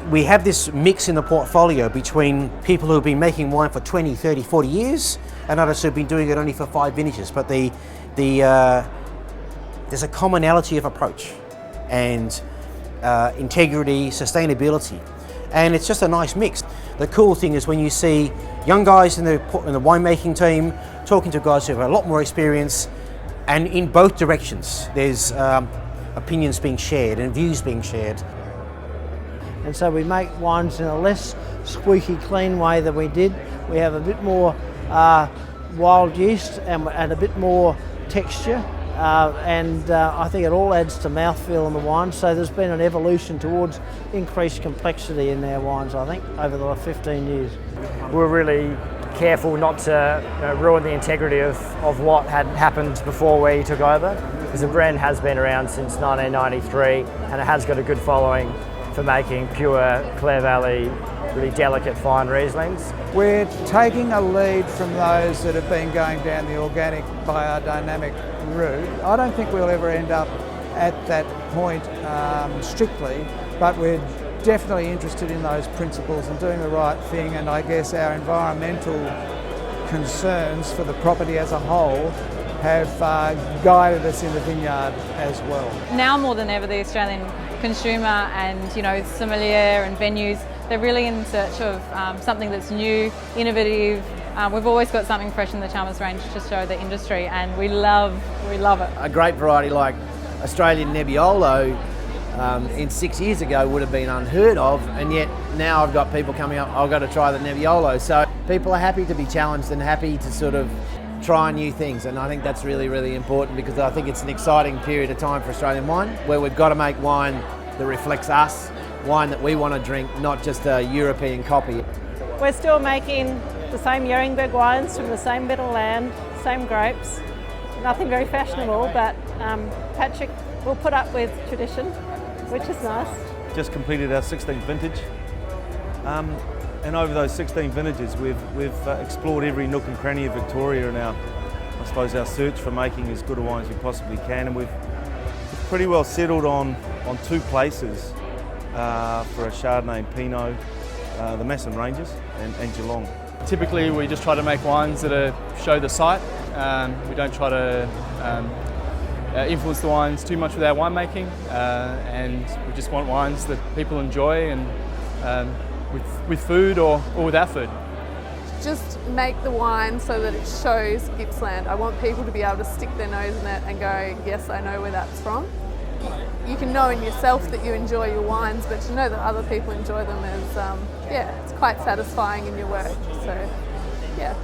we have this mix in the portfolio between people who have been making wine for 20, 30, 40 years and others who have been doing it only for 5 vintages. But there's a commonality of approach and integrity, sustainability, and it's just a nice mix. The cool thing is when you see young guys in the winemaking team talking to guys who have a lot more experience, and in both directions there's opinions being shared and views being shared. And so we make wines in a less squeaky clean way than we did. We have a bit more wild yeast and a bit more texture, and I think it all adds to mouthfeel in the wine. So there's been an evolution towards increased complexity in our wines, I think, over the 15 years. We're really careful not to ruin the integrity of what had happened before we took over, because the brand has been around since 1993 and it has got a good following for making pure Clare Valley, really delicate fine Rieslings. We're taking a lead from those that have been going down the organic biodynamic route. I don't think we'll ever end up at that point strictly, but we're definitely interested in those principles and doing the right thing, and I guess our environmental concerns for the property as a whole have guided us in the vineyard as well. Now more than ever, the Australian consumer and sommelier and venues, they're really in search of something that's new, innovative. We've always got something fresh in the Chalmers range to show the industry, and we love it. A great variety like Australian Nebbiolo in 6 years ago would have been unheard of, and yet now I've got people coming up, I've got to try the Nebbiolo. So people are happy to be challenged and happy to sort of try new things, and I think that's really, really important, because I think it's an exciting period of time for Australian wine where we've got to make wine that reflects us, wine that we want to drink, not just a European copy. We're still making the same Yeringberg wines from the same bit of land, same grapes. Nothing very fashionable, but Patrick will put up with tradition, which is nice. Just completed our 16th vintage, and over those 16 vintages we've explored every nook and cranny of Victoria, and I suppose our search for making as good a wine as we possibly can, and we've pretty well settled on 2 places for a Chardonnay and Pinot, the Masson Ranges and Geelong. Typically we just try to make wines that show the site. We don't try to influence the wines too much with our winemaking, and we just want wines that people enjoy, and with food or without food. Just make the wine so that it shows Gippsland. I want people to be able to stick their nose in it and go, yes, I know where that's from. You can know in yourself that you enjoy your wines, but to know that other people enjoy them is, it's quite satisfying in your work. So, yeah.